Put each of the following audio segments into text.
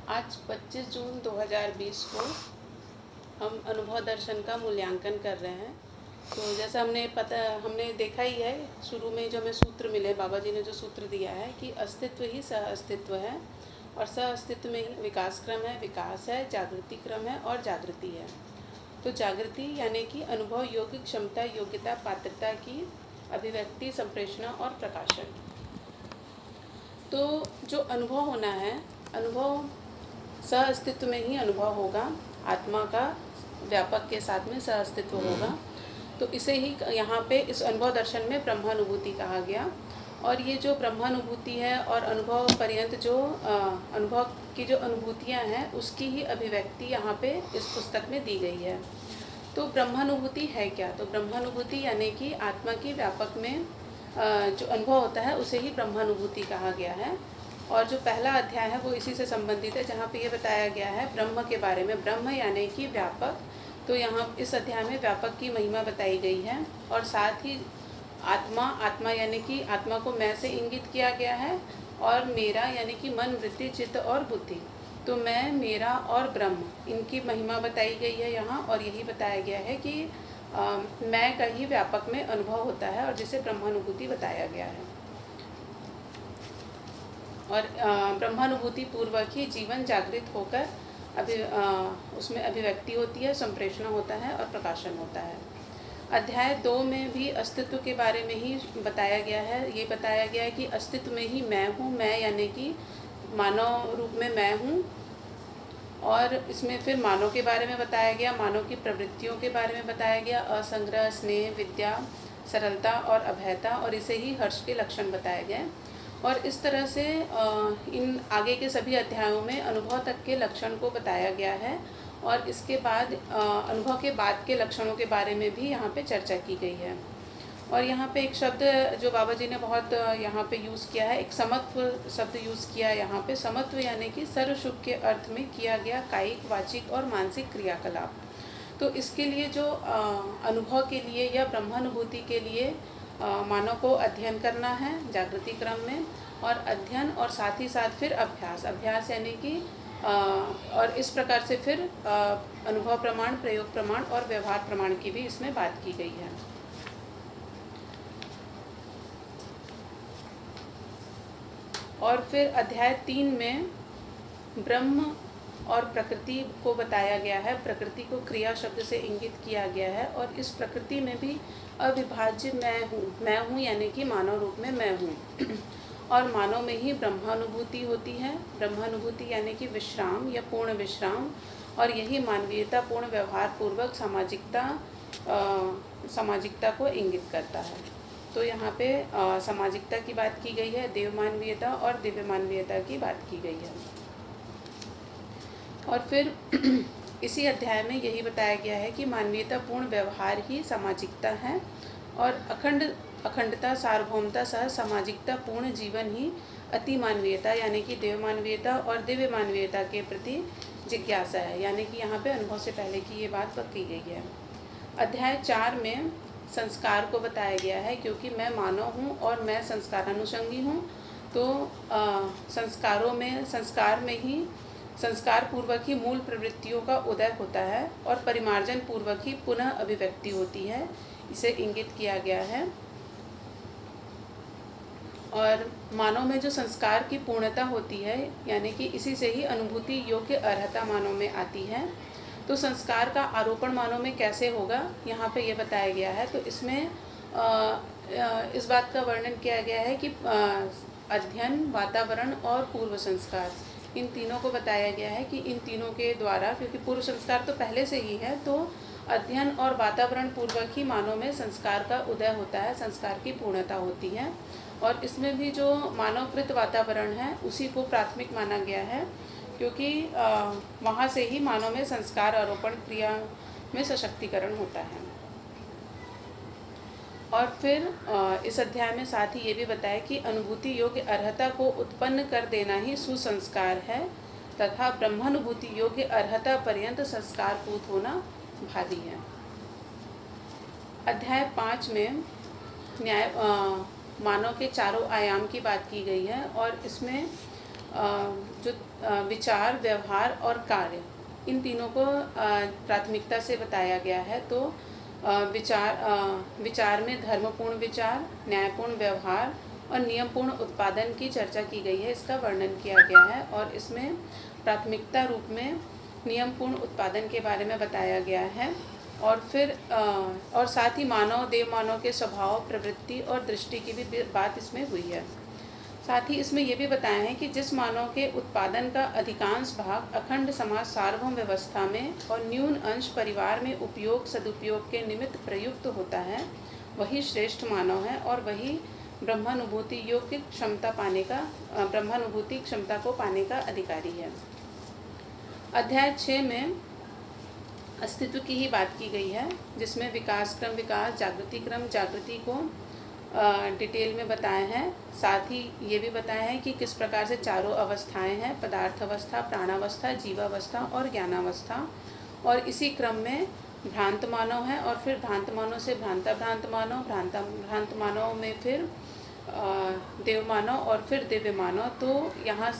आज 25 जून 2020 को हम अनुभव दर्शन का मूल्यांकन कर रहे हैं। तो जैसा हमने देखा ही है, शुरू में जो हमें सूत्र मिले, बाबा जी ने जो सूत्र दिया है कि अस्तित्व ही सह अस्तित्व है और सह अस्तित्व में ही विकास क्रम है, विकास है, जागृति क्रम है और जागृति है। तो जागृति यानी कि अनुभव योग्य क्षमता, योग्यता, पात्रता की अभिव्यक्ति, संप्रेषणा और प्रकाशन। तो जो अनुभव होना है, अनुभव सह अस्तित्व में ही अनुभव होगा, आत्मा का व्यापक के साथ में सह अस्तित्व होगा। तो इसे ही यहाँ पे इस अनुभव दर्शन में ब्रह्मानुभूति कहा गया। और ये जो ब्रह्मानुभूति है और अनुभव पर्यंत जो अनुभव की जो अनुभूतियाँ हैं, उसकी ही अभिव्यक्ति यहाँ पे इस पुस्तक में दी गई है। तो ब्रह्मानुभूति है क्या? तो ब्रह्मानुभूति यानी कि आत्मा की व्यापक में जो अनुभव होता है उसे ही ब्रह्मानुभूति कहा गया है। और जो पहला अध्याय है वो इसी से संबंधित है, जहाँ पे ये बताया गया है ब्रह्म के बारे में। ब्रह्म यानी कि व्यापक। तो यहाँ इस अध्याय में व्यापक की महिमा बताई गई है और साथ ही आत्मा यानी कि आत्मा को मैं से इंगित किया गया है, और मेरा यानी कि मन, वृत्ति, चित्त और बुद्धि। तो मैं, मेरा और ब्रह्म, इनकी महिमा बताई गई है यहाँ। और यही बताया गया है कि मैं का ही व्यापक में अनुभव होता है और जिसे ब्रह्मानुभूति बताया गया है। और ब्रह्मानुभूति पूर्वक ही जीवन जागृत होकर उसमें अभिव्यक्ति होती है, संप्रेषण होता है और प्रकाशन होता है। अध्याय 2 में भी अस्तित्व के बारे में ही बताया गया है। ये बताया गया है कि अस्तित्व में ही मैं हूँ। मैं यानी कि मानव रूप में मैं हूँ। और इसमें फिर मानव के बारे में बताया गया, मानव की प्रवृत्तियों के बारे में बताया गया, असंग्रह, स्नेह, विद्या, सरलता और अभयता, और इसे ही हर्ष के लक्षण बताए गए। और इस तरह से इन आगे के सभी अध्यायों में अनुभव तक के लक्षण को बताया गया है। और इसके बाद अनुभव के बाद के लक्षणों के बारे में भी यहाँ पे चर्चा की गई है। और यहाँ पे एक शब्द जो बाबा जी ने बहुत यहाँ पे यूज़ किया है, एक समत्व शब्द यूज़ किया है यहाँ पे। समत्व यानी कि सर्वसुख के अर्थ में किया गया कायिक, वाचिक और मानसिक क्रियाकलाप। तो इसके लिए जो अनुभव के लिए या ब्रह्मानुभूति के लिए मानव को अध्ययन करना है जागृति क्रम में, और अध्ययन और साथ ही साथ फिर अभ्यास यानी कि और इस प्रकार से फिर अनुभव प्रमाण, प्रयोग प्रमाण और व्यवहार प्रमाण की भी इसमें बात की गई है। और फिर अध्याय 3 में ब्रह्म और प्रकृति को बताया गया है। प्रकृति को क्रिया शब्द से इंगित किया गया है। और इस प्रकृति में भी अविभाज्य मैं हूँ यानी कि मानव रूप में मैं हूँ। और मानव में ही ब्रह्मानुभूति होती है। ब्रह्मानुभूति यानी कि विश्राम या पूर्ण विश्राम, और यही मानवीयता पूर्ण व्यवहार पूर्वक सामाजिकता को इंगित करता है। तो यहाँ पे सामाजिकता की बात की गई है, देव मानवीयता और दिव्य मानवीयता की बात की गई है। और फिर इसी अध्याय में यही बताया गया है कि मानवीयता पूर्ण व्यवहार ही सामाजिकता है, और अखंडता, सार्वभौमता सह सामाजिकता पूर्ण जीवन ही अति मानवीयता यानी कि देव मानवीयता और दिव्य मानवीयता के प्रति जिज्ञासा है। यानी कि यहाँ पे अनुभव से पहले की ये बात की गई है। अध्याय 4 में संस्कार को बताया गया है, क्योंकि मैं मानव हूँ और मैं संस्कारानुषंगी हूँ। तो संस्कार पूर्वक ही मूल प्रवृत्तियों का उदय होता है और परिमार्जन पूर्वक ही पुनः अभिव्यक्ति होती है, इसे इंगित किया गया है। और मानव में जो संस्कार की पूर्णता होती है, यानी कि इसी से ही अनुभूति योग्य अर्हता मानव में आती है। तो संस्कार का आरोपण मानव में कैसे होगा, यहाँ पे ये बताया गया है। तो इसमें इस बात का वर्णन किया गया है कि अध्ययन, वातावरण और पूर्व संस्कार, इन तीनों को बताया गया है कि इन तीनों के द्वारा, क्योंकि पूर्व संस्कार तो पहले से ही है, तो अध्ययन और वातावरण पूर्वक ही मानव में संस्कार का उदय होता है, संस्कार की पूर्णता होती है। और इसमें भी जो मानवकृत वातावरण है उसी को प्राथमिक माना गया है, क्योंकि वहाँ से ही मानव में संस्कार आरोपण क्रिया में सशक्तिकरण होता है। और फिर इस अध्याय में साथ ही ये भी बताया कि अनुभूति योग्य अर्हता को उत्पन्न कर देना ही सुसंस्कार है, तथा ब्रह्मानुभूति योग्य अर्हता पर्यंत संस्कारभूत होना भादी है। अध्याय 5 में मानव के चारों आयाम की बात की गई है, और इसमें जो विचार, व्यवहार और कार्य, इन तीनों को प्राथमिकता से बताया गया है। तो विचार में धर्मपूर्ण विचार, न्यायपूर्ण व्यवहार और नियमपूर्ण उत्पादन की चर्चा की गई है, इसका वर्णन किया गया है। और इसमें प्राथमिकता रूप में नियमपूर्ण उत्पादन के बारे में बताया गया है। और फिर और साथ ही मानव, देव मानव के स्वभाव, प्रवृत्ति और दृष्टि की भी बात इसमें हुई है। साथ ही इसमें यह भी बताया है कि जिस मानव के उत्पादन का अधिकांश भाग अखंड समाज सार्वभौम व्यवस्था में और न्यून अंश परिवार में उपयोग सदुपयोग के निमित्त प्रयुक्त होता है, वही श्रेष्ठ मानव है और वही ब्रह्मानुभूति योग की क्षमता पाने का, ब्रह्मानुभूति क्षमता को पाने का अधिकारी है। अध्याय 6 में अस्तित्व की ही बात की गई है, जिसमें विकास क्रम विकास, जागृति क्रम जागृति को डिटेल में बताया है। साथ ही ये भी बताया है कि किस प्रकार से चारों अवस्थाएं हैं, पदार्थ अवस्था, प्राणावस्था, जीवावस्था और ज्ञानावस्था। और इसी क्रम में भ्रांत मानव है और फिर भ्रांत मानव से भ्रांत मानव, भ्रांत मानव में फिर देव मानव और फिर दिव्य मानव। तो यहाँ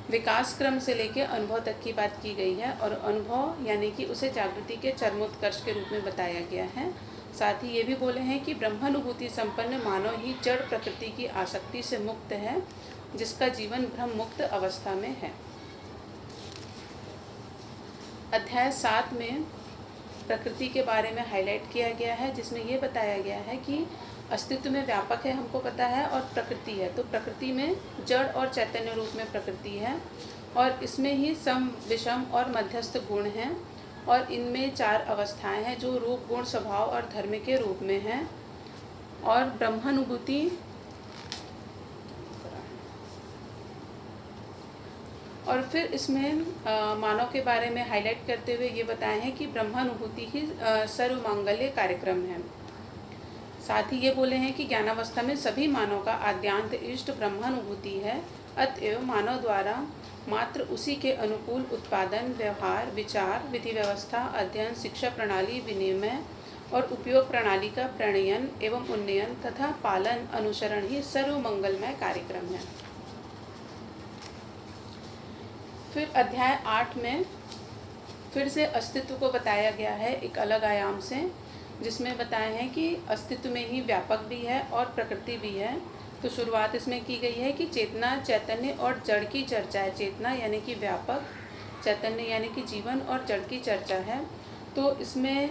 विकास क्रम से लेकर अनुभव तक की बात की गई है और अनुभव यानी कि उसे जागृति के चरमोत्कर्ष के रूप में बताया गया है। साथ ही ये भी बोले हैं कि ब्रह्मानुभूति संपन्न मानव ही जड़ प्रकृति की आसक्ति से मुक्त है, जिसका जीवन ब्रह्म मुक्त अवस्था में है। अध्याय 7 में प्रकृति के बारे में हाईलाइट किया गया है, जिसमें ये बताया गया है कि अस्तित्व में व्यापक है, हमको पता है, और प्रकृति है। तो प्रकृति में जड़ और चैतन्य रूप में प्रकृति है और इसमें ही सम, विषम और मध्यस्थ गुण हैं और इनमें 4 अवस्थाएं हैं जो रूप, गुण, स्वभाव और धर्म के रूप में हैं। और ब्रह्मानुभूति और फिर इसमें मानव के बारे में हाईलाइट करते हुए ये बताए हैं कि ब्रह्मानुभूति ही सर्वमांगल्य कार्यक्रम है। साथ ही ये बोले हैं कि ज्ञानावस्था में सभी मानव का आद्यांत इष्ट ब्रह्मानुभूति है, अतएव मानव द्वारा मात्र उसी के अनुकूल उत्पादन, व्यवहार, विचार, विधि व्यवस्था, अध्ययन, शिक्षा प्रणाली, विनिमय और उपयोग प्रणाली का प्रणयन एवं उन्नयन तथा पालन, अनुसरण ही सर्वमंगलमय कार्यक्रम है। फिर अध्याय 8 में फिर से अस्तित्व को बताया गया है एक अलग आयाम से, जिसमें बताया है कि अस्तित्व में ही व्यापक भी है और प्रकृति भी है। तो शुरुआत इसमें की गई है कि चेतना, चैतन्य और जड़ की चर्चा है। चेतना यानी कि व्यापक, चैतन्य यानी कि जीवन और जड़ की चर्चा है। तो इसमें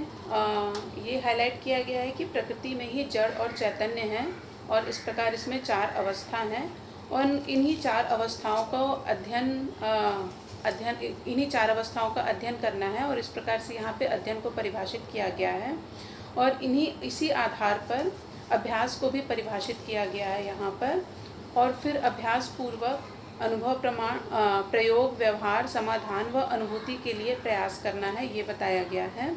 ये हाईलाइट किया गया है कि प्रकृति में ही जड़ और चैतन्य है और इस प्रकार इसमें 4 अवस्था हैं और इन्हीं 4 अवस्थाओं को इन्हीं 4 अवस्थाओं का अध्ययन करना है और इस प्रकार से यहाँ पे अध्ययन को परिभाषित किया गया है और इसी आधार पर अभ्यास को भी परिभाषित किया गया है यहाँ पर। और फिर अभ्यास पूर्वक अनुभव, प्रमाण, प्रयोग, व्यवहार, समाधान व अनुभूति के लिए प्रयास करना है, ये बताया गया है।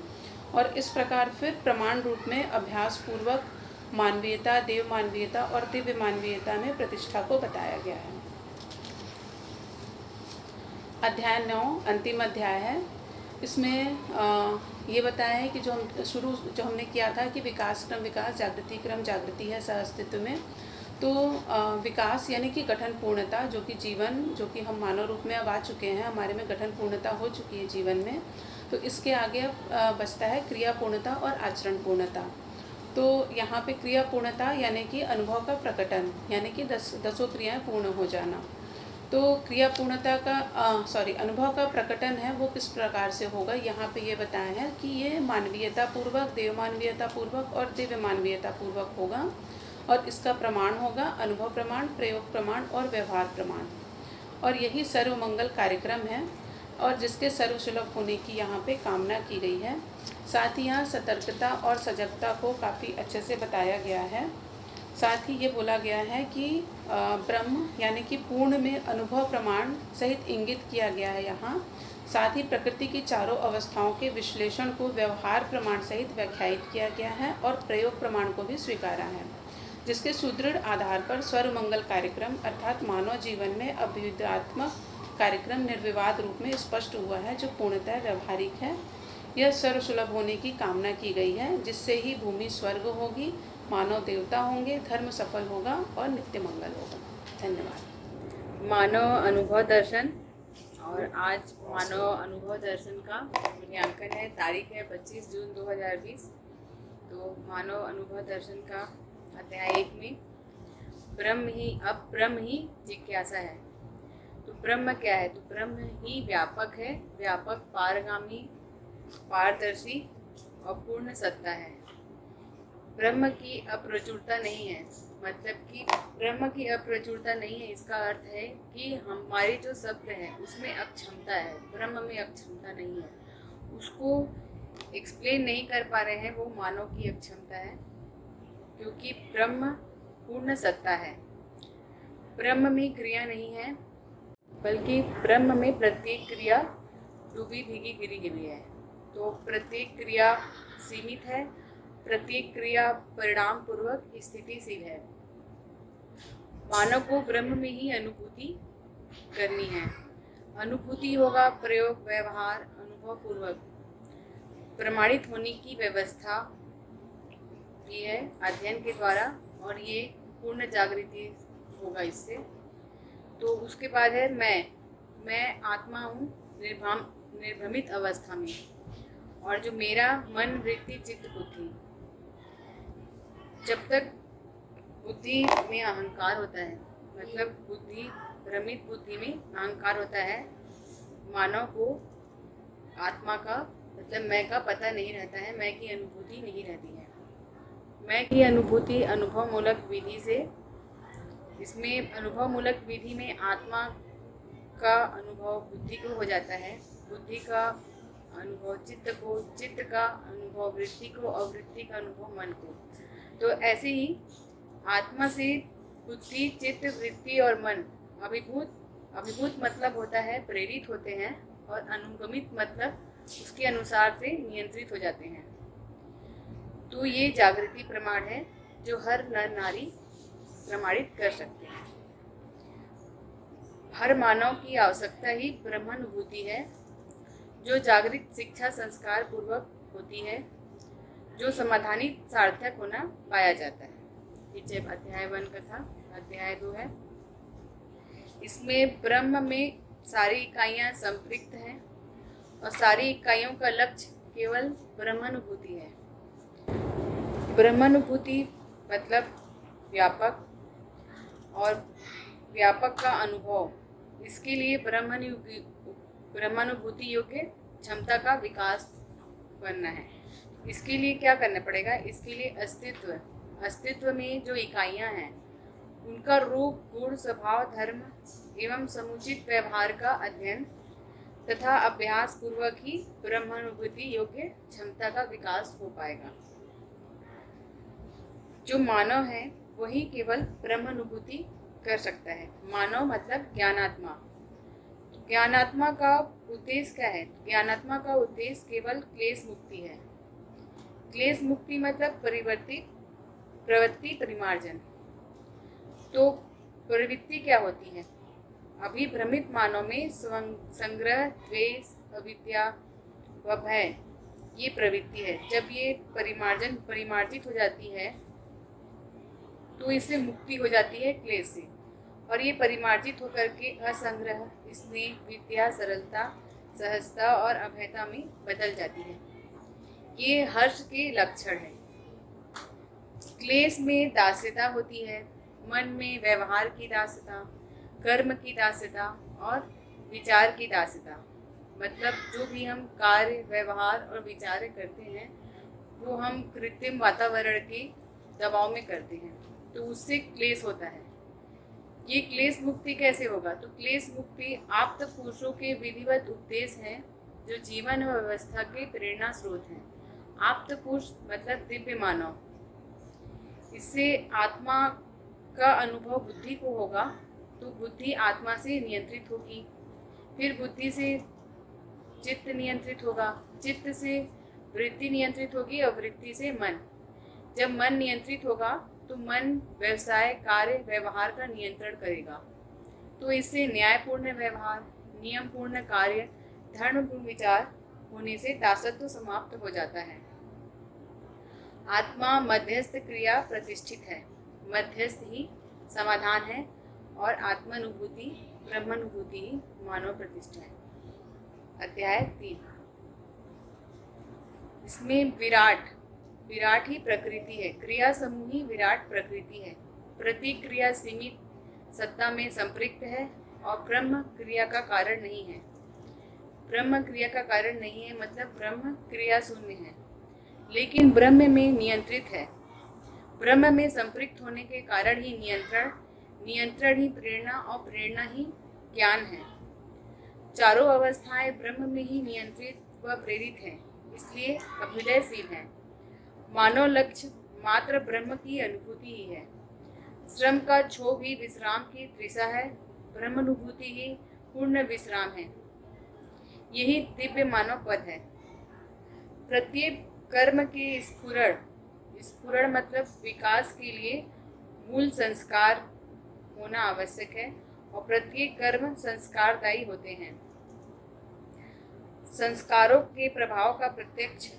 और इस प्रकार फिर प्रमाण रूप में अभ्यास पूर्वक मानवीयता, देव मानवीयता और दिव्य मानवीयता में प्रतिष्ठा को बताया गया है। अध्याय 9 अंतिम अध्याय है। इसमें ये बताया है कि जो हमने किया था कि विकास क्रम विकास, जागृति क्रम जागृति है सह अस्तित्व में। तो विकास यानी कि गठन पूर्णता, जो कि जीवन, जो कि हम मानव रूप में अब आ चुके हैं, हमारे में गठन पूर्णता हो चुकी है जीवन में। तो इसके आगे बचता है क्रिया पूर्णता और आचरण पूर्णता। तो यहाँ पे क्रिया पूर्णता यानी कि अनुभव का प्रकटन, यानी कि 10 क्रियाएँ पूर्ण हो जाना। तो क्रिया पूर्णता का अनुभव का प्रकटन है वो किस प्रकार से होगा, यहाँ पे ये बताया है कि ये मानवीयता पूर्वक, देव मानवीयता पूर्वक और दिव्य मानवीयता पूर्वक होगा और इसका प्रमाण होगा अनुभव प्रमाण, प्रयोग प्रमाण और व्यवहार प्रमाण। और यही सर्वमंगल कार्यक्रम है और जिसके सर्वसुलभ होने की यहाँ पे कामना की गई है। साथ ही यहाँ सतर्कता और सजगता को काफ़ी अच्छे से बताया गया है। साथ ही ये बोला गया है कि ब्रह्म यानी कि पूर्ण में अनुभव प्रमाण सहित इंगित किया गया है यहाँ। साथ ही प्रकृति की चारों अवस्थाओं के विश्लेषण को व्यवहार प्रमाण सहित व्याख्यायित किया गया है और प्रयोग प्रमाण को भी स्वीकारा है, जिसके सुदृढ़ आधार पर सर्वमंगल कार्यक्रम अर्थात मानव जीवन में अभ्युदयात्मक कार्यक्रम निर्विवाद रूप में स्पष्ट हुआ है, जो पूर्णतः व्यवहारिक है। यह सर्वसुलभ होने की कामना की गई है, जिससे ही भूमि स्वर्ग होगी, मानव देवता होंगे, धर्म सफल होगा और नित्य मंगल होगा। धन्यवाद। मानव अनुभव दर्शन। और आज मानव अनुभव दर्शन का मूल्यांकन है। तारीख है 25 जून 2020। तो मानव अनुभव दर्शन का अध्याय 1 में ब्रह्म ही जिज्ञासा है। तो ब्रह्म क्या है? तो ब्रह्म ही व्यापक है, व्यापक, पारगामी, पारदर्शी और पूर्ण सत्ता है। ब्रह्म की अप्रचुरता नहीं है, मतलब कि ब्रह्म की अप्रचुरता नहीं है। इसका अर्थ है कि हमारे जो शब्द है उसमें अक्षमता है, ब्रह्म में अक्षमता नहीं है। उसको एक्सप्लेन नहीं कर पा रहे हैं, वो मानव की अक्षमता है, क्योंकि ब्रह्म पूर्ण सत्ता है। ब्रह्म में क्रिया नहीं है, बल्कि ब्रह्म में प्रत्येक क्रिया डूबी भीगी गिरी हुई है। तो प्रत्येक क्रिया सीमित है, प्रत्येक क्रिया परिणाम पूर्वक स्थितिशील है। मानव को ब्रह्म में ही अनुभूति करनी है। अनुभूति होगा प्रयोग, व्यवहार, अनुभव पूर्वक प्रमाणित होने की व्यवस्था की है अध्ययन के द्वारा, और ये पूर्ण जागृति होगा इससे। तो उसके बाद है मैं आत्मा हूँ निर्भ्रमित अवस्था में, और जो मेरा मन, वृत्ति, चित्त, बुद्धि, जब तक बुद्धि में अहंकार होता है, मतलब बुद्धि, भ्रमित बुद्धि में अहंकार होता है, मानव को आत्मा का मतलब मैं का पता नहीं रहता है, मैं की अनुभूति नहीं रहती है। मैं की अनुभूति अनुभव मूलक विधि से, इसमें अनुभव मूलक विधि में आत्मा का अनुभव बुद्धि को हो जाता है, बुद्धि का अनुभव चित्त को, चित्त का अनुभव वृत्ति को, और वृत्ति का अनुभव मन को। तो ऐसे ही आत्मा से बुद्धि, चित्त, वृत्ति और मन अभिभूत मतलब होता है प्रेरित होते हैं, और अनुगमित मतलब उसके अनुसार से नियंत्रित हो जाते हैं। तो ये जागृति प्रमाण है जो हर नर नारी प्रमाणित कर सकते हैं। हर मानव की आवश्यकता ही ब्रह्मानुभूति है, जो जागृत शिक्षा संस्कार पूर्वक होती है, जो समाधानित सार्थक होना पाया जाता है। ये अध्याय 1 का था। अध्याय 2 है। इसमें ब्रह्म में सारी इकाइयाँ संपृक्त हैं, और सारी इकाइयों का लक्ष्य केवल ब्रह्मानुभूति है। ब्रह्मानुभूति मतलब व्यापक, और व्यापक का अनुभव। इसके लिए ब्रह्मानुभूति योग्य क्षमता का विकास करना है। इसके लिए क्या करना पड़ेगा? इसके लिए अस्तित्व में जो इकाइयाँ हैं उनका रूप, गुण, स्वभाव, धर्म एवं समुचित व्यवहार का अध्ययन तथा अभ्यास पूर्वक ही ब्रह्मानुभूति योग्य क्षमता का विकास हो पाएगा। जो मानव है वही केवल ब्रह्मानुभूति कर सकता है। मानव मतलब ज्ञानात्मा। ज्ञानात्मा का उद्देश्य क्या है? ज्ञानात्मा का उद्देश्य केवल क्लेश मुक्ति है। क्लेश मुक्ति मतलब प्रवृत्ति परिमार्जन। तो प्रवृत्ति क्या होती है? अभी भ्रमित मानव में संग्रह, द्वेष, अविद्या व भय ये प्रवृत्ति है। जब ये परिमार्जित हो जाती है तो इससे मुक्ति हो जाती है क्लेश से, और ये परिमार्जित होकर के असंग्रह, स्नेह, विद्या, सरलता, सहजता और अभयता में बदल जाती है। ये हर्ष के लक्षण है। क्लेश में दास्यता होती है, मन में व्यवहार की दास्यता, कर्म की दास्यता और विचार की दास्यता। मतलब जो भी हम कार्य, व्यवहार और विचार करते हैं वो हम कृत्रिम वातावरण के दबाव में करते हैं, तो उससे क्लेश होता है। ये क्लेश मुक्ति कैसे होगा? तो क्लेश मुक्ति आप्त पुरुषों के विधिवत उपदेश हैं, जो जीवन और व्यवस्था के प्रेरणा स्रोत हैं। आप्त पुरुष मतलब दिव्य मानव। इससे आत्मा का अनुभव बुद्धि को होगा, तो बुद्धि आत्मा से नियंत्रित होगी, फिर बुद्धि से चित्त नियंत्रित होगा, चित्त से वृत्ति नियंत्रित होगी, और वृत्ति से मन। जब मन नियंत्रित होगा तो मन व्यवसाय, कार्य, व्यवहार का नियंत्रण करेगा। तो इससे न्यायपूर्ण व्यवहार, नियमपूर्ण कार्य, धर्मपूर्ण विचार होने से दासत्व समाप्त हो जाता है। आत्मा मध्यस्थ क्रिया प्रतिष्ठित है। मध्यस्थ ही समाधान है, और आत्मानुभूति ब्रह्मानुभूति ही मानव प्रतिष्ठा है। अध्याय 3, इसमें विराट ही प्रकृति है। क्रिया समूह ही विराट प्रकृति है। प्रतिक्रिया सीमित सत्ता में संपृक्त है और ब्रह्म क्रिया का कारण नहीं है। ब्रह्म क्रिया का कारण नहीं है मतलब ब्रह्म क्रिया शून्य है, लेकिन ब्रह्म में नियंत्रित है। ब्रह्म में संपृक्त होने के कारण ही नियंत्रण ही प्रेरणा और प्रेरणा ही ज्ञान है। चारों अवस्थाएं ब्रह्म में ही नियंत्रित व प्रेरित हैं, इसलिए अभ्युदयशील है। मानव लक्ष्य मात्र ब्रह्म की अनुभूति ही है। श्रम का क्षोभ ही विश्राम की तृषा है। ब्रह्मानुभूति ही पूर्ण विश्राम है। यही दिव्य मानव पद है। प्रत्येक कर्म के स्फुरण मतलब विकास के लिए मूल संस्कार होना आवश्यक है और प्रत्येक कर्म संस्कारदायी होते हैं। संस्कारों के प्रभाव का प्रत्यक्ष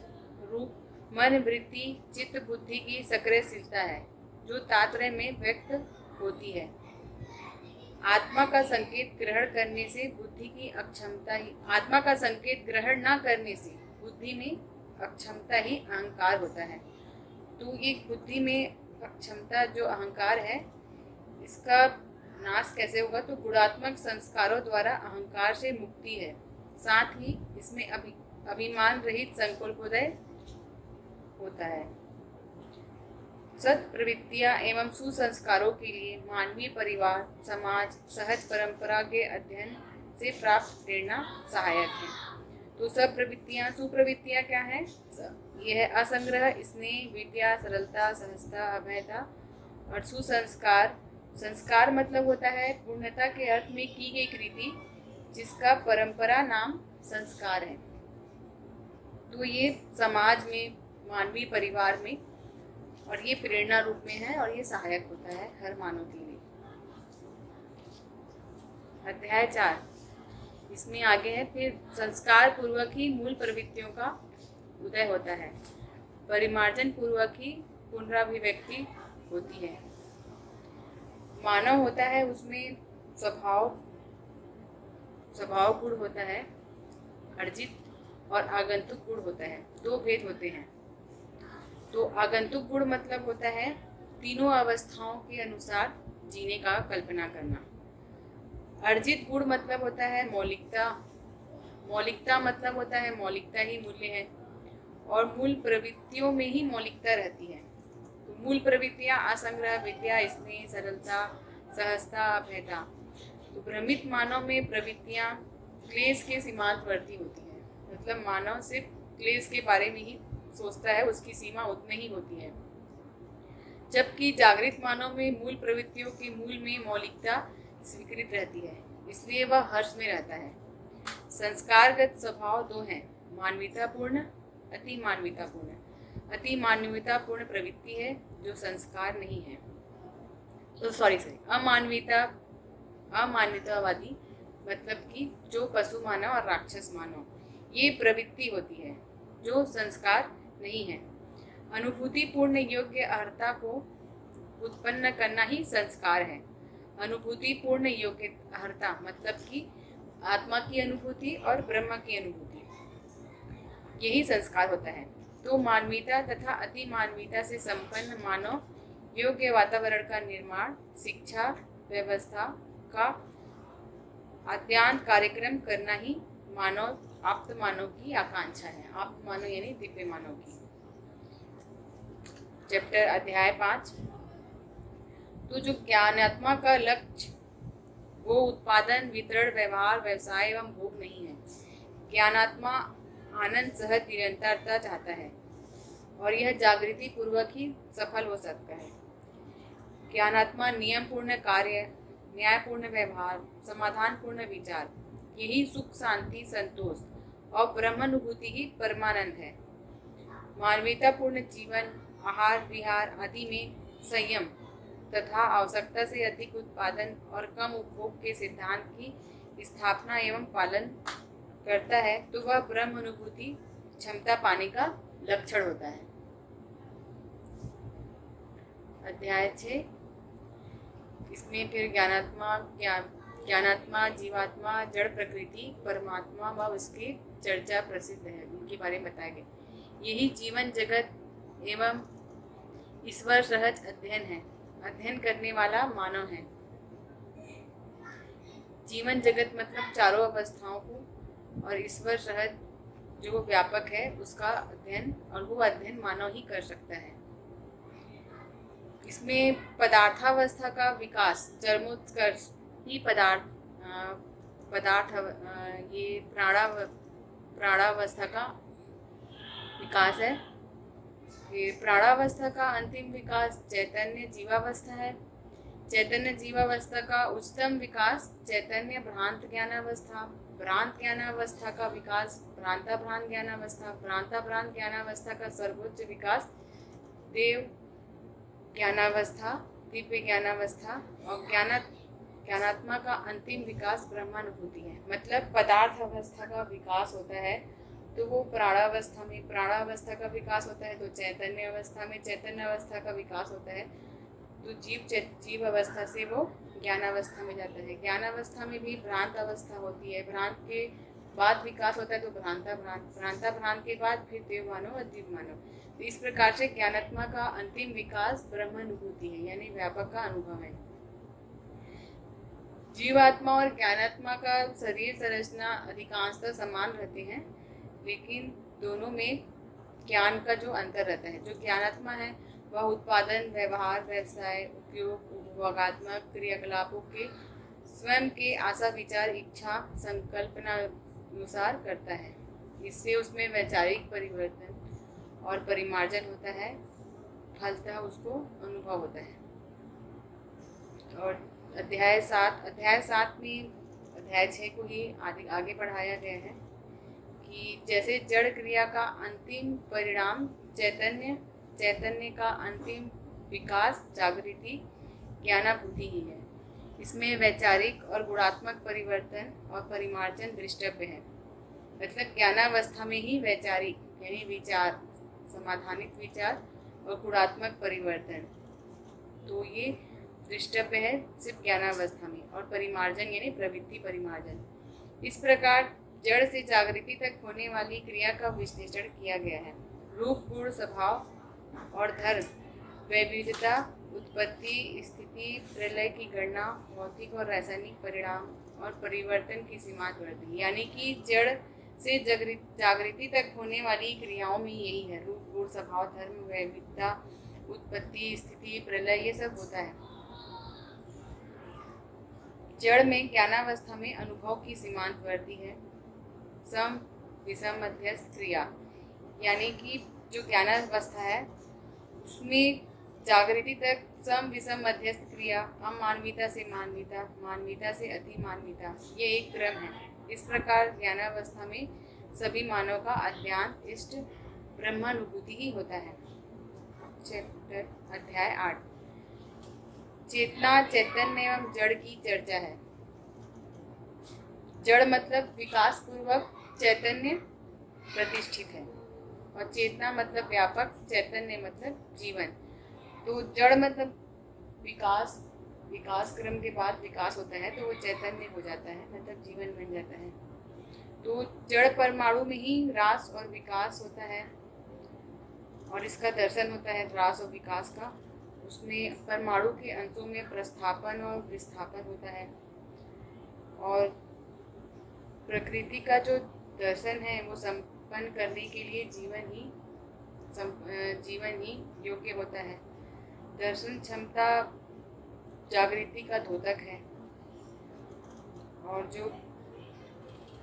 रूप मन, वृत्ति, चित्त, बुद्धि की सक्रियशीलता है जो तात्पर्य में व्यक्त होती है। आत्मा का संकेत ग्रहण करने से बुद्धि की अक्षमता ही आत्मा का संकेत ग्रहण न करने से बुद्धि में अक्षमता ही अहंकार होता है। तो ये बुद्धि में अक्षमता जो अहंकार है, इसका नाश कैसे होगा? तो गुणात्मक संस्कारों द्वारा अहंकार से मुक्ति है। साथ ही इसमें अभिमान रहित संकल्पोदय होता है। सत प्रवृत्तियां एवं सुसंस्कारों के लिए मानवीय परिवार, समाज, सहज परंपरा के अध्ययन से प्राप्त प्रेरणा सहायक है। तो सब प्रवृत्तियां, सुप्रवृत्तियां क्या है? यह है असंग्रह, स्नेह, विद्या, सरलता, सहजता, अभयता। और सुसंस्कार, संस्कार मतलब होता है पूर्णता के अर्थ में की गई कृति जिसका परंपरा नाम संस्कार है। तो ये समाज में, मानवीय परिवार में, और ये प्रेरणा रूप में है और ये सहायक होता है हर मानव के लिए। अध्याय 4, इसमें आगे है फिर संस्कार पूर्वक ही मूल प्रवृत्तियों का उदय होता है। परिमार्जन पूर्वक ही पुनराभिव्यक्ति होती है। मानव होता है उसमें स्वभाव गुण होता है, अर्जित और आगंतुक गुण होता है। दो भेद होते हैं। तो आगंतुक गुण मतलब होता है तीनों अवस्थाओं के अनुसार जीने का कल्पना करना। अर्जित गुण मतलब होता है मौलिकता मतलब होता है मौलिकता ही मूल्य है और मूल प्रवृत्तियों में ही मौलिकता रहती है। तो मूल प्रवृत्तियां असंग्रह, विद्या, स्नेह, सरलता, सहजता, अभयता। तो भ्रमित मानव में प्रवृत्तियां क्लेश के सीमांतवर्ती होती है, मतलब मानव सिर्फ क्लेश के बारे में ही सोचता है, उसकी सीमा उतनी ही होती है। जबकि जागृत मानव में मूल प्रवृत्तियों के मूल में मौलिकता स्वीकृत रहती है, इसलिए वह हर्ष में रहता है। संस्कारगत स्वभाव दो हैं, मानवीयतापूर्ण, अति मानवीयतापूर्ण। अति मानवीयतापूर्ण प्रवृत्ति है जो संस्कार नहीं है। तो अमानवीयतावादी मतलब कि जो पशु मानव और राक्षस मानव, ये प्रवृत्ति होती है जो संस्कार नहीं है। अनुभूतिपूर्ण योग्य अर्हता को उत्पन्न करना ही संस्कार है। अनुभूतिपूर्ण योग्य अर्हता मतलब कि आत्मा की अनुभूति और ब्रह्म की अनुभूति, यही संस्कार होता है। तो मानवीयता तथा अति मानवीयता से संपन्न मानव योग्य वातावरण का निर्माण, शिक्षा व्यवस्था का अध्ययन कार्यक्रम करना ही आप्त मानव की आकांक्षा है। आप्त मानव यानी दिव्य मानव की। चैप्टर अध्याय 5। तो जो ज्ञानात्मा का लक्ष्य वो उत्पादन, वितरण, व्यवहार, व्यवसाय एवं भोग नहीं है। ज्ञानात्मा आनंद, सहज निरंतरता चाहता है और यह जागृति पूर्वक ही सफल हो सकता है। ज्ञानात्मा नियम पूर्ण कार्य, न्यायपूर्ण व्यवहार, समाधानपूर्ण विचार, यही सुख, शांति, संतोष और ब्रह्मानुभूति ही परमानंद है। मानवीयतापूर्ण जीवन, आहार विहार आदि में संयम तथा आवश्यकता से अधिक उत्पादन और कम उपभोग के सिद्धांत की स्थापना एवं पालन करता है, तो वह ब्रह्म अनुभूति क्षमता पाने का लक्षण होता है। अध्याय 6। इसमें फिर ज्ञानात्मा, जीवात्मा, जड़ प्रकृति, परमात्मा व उसकी चर्चा प्रसिद्ध है, उनके बारे में बताया गया। यही जीवन जगत एवं ईश्वर सहज अध्ययन है, अध्ययन करने वाला मानव है। जीवन जगत मतलब चारों अवस्थाओं को, और ईश्वर सहज जो व्यापक है उसका अध्ययन, और वो अध्ययन मानव ही कर सकता है। इसमें पदार्थावस्था का विकास, चरमोत्कर्ष ही ये प्राणावस्था का विकास है। फिर प्राणावस्था का अंतिम विकास चैतन्य जीवावस्था है। चैतन्य जीवावस्था का उच्चतम विकास चैतन्य भ्रांत ज्ञानावस्था। भ्रांत ज्ञानावस्था का विकास भ्रांताभ्रांत ज्ञानावस्था। भ्रांताभ्रांत ज्ञानावस्था का सर्वोच्च विकास देव ज्ञानावस्था, दिव्य ज्ञानावस्था, और ज्ञानात्मा का अंतिम विकास ब्रह्मानुभूति है। मतलब पदार्थ अवस्था का विकास होता है तो वो प्राणावस्था में, प्राणावस्था का विकास होता है तो चैतन्य अवस्था में, चैतन्य अवस्था का विकास होता है तो जीव अवस्था से वो ज्ञानावस्था में जाता है। ज्ञानावस्था में भी भ्रांत अवस्था होती है, भ्रांत के बाद विकास होता है तो भ्रांता भ्रांत के बाद फिर देव मानव और दिव्य मानव। तो इस प्रकार से ज्ञानात्मा का अंतिम विकास ब्रह्मानुभूति है, यानी व्यापक का अनुभव है। जीवात्मा और ज्ञानात्मा का शरीर संरचना अधिकांशतः समान रहते हैं, लेकिन दोनों में ज्ञान का जो अंतर रहता है। जो ज्ञानात्मा है वह उत्पादन, व्यवहार, व्यवसाय, उपयोग, उपभोगात्मक क्रियाकलापों के स्वयं के आशा, विचार, इच्छा, संकल्पना अनुसार करता है। इससे उसमें वैचारिक परिवर्तन और परिमार्जन होता है, फलतः उसको अनुभव होता है। और अध्याय 7 में अध्याय 6 को ही आगे बढ़ाया गया है कि जैसे जड़ क्रिया का अंतिम परिणाम चैतन्य का अंतिम विकास जागृति ज्ञानाभूति ही है। इसमें वैचारिक और गुणात्मक परिवर्तन और परिमार्जन दृष्टव्य है। मतलब ज्ञानावस्था में ही वैचारिक यानी विचार, समाधानित विचार और गुणात्मक परिवर्तन, तो ये दृष्टव्य है सिर्फ ज्ञानावस्था में। और परिमार्जन यानी प्रवृत्ति परिमार्जन। इस प्रकार जड़ से जागृति तक होने वाली क्रिया का विश्लेषण किया गया है। रूप, गुण, स्वभाव और धर्म, वैविध्यता, उत्पत्ति, स्थिति, प्रलय की गणना, भौतिक और रासायनिक परिणाम और परिवर्तन की सीमांत वृद्धि, यानी कि जड़ से जागृति तक होने वाली क्रियाओं में यही है। रूप, गुण, स्वभाव, धर्म, वैविध्यता, उत्पत्ति, स्थिति, प्रलय, ये सब होता है। जड़ में ज्ञानावस्था में अनुभव की सीमांत वृद्धि है। सम विषम मध्यस्थ क्रिया, यानी कि जो ज्ञानावस्था है उसमें जागृति तक सम विषम मध्यस्थ क्रिया, अमानवीयता से मानवीयता, मानवीयता से अति मानवीयता, ये एक क्रम है। इस प्रकार ज्ञानावस्था में सभी मानव का अज्ञान इष्ट ब्रह्मानुभूति ही होता है। अध्याय 8 चेतना, चैतन्य एवं जड़ की चर्चा है। जड़ मतलब विकास पूर्वक, चैतन्य प्रतिष्ठित है, और चेतना मतलब व्यापक, चैतन्य मतलब जीवन। तो जड़ मतलब विकास क्रम के बाद विकास होता है तो वो चैतन्य हो जाता है, मतलब जीवन बन जाता है। तो जड़ परमाणु में ही ह्रास और विकास होता है, और इसका दर्शन होता है ह्रास और विकास का। उसमें परमाणु के अंशों में प्रस्थापन और विस्थापन होता है, और प्रकृति का जो दर्शन है वो संपन्न करने के लिए जीवन ही योग्य होता है। दर्शन क्षमता जागृति का द्योतक है, और जो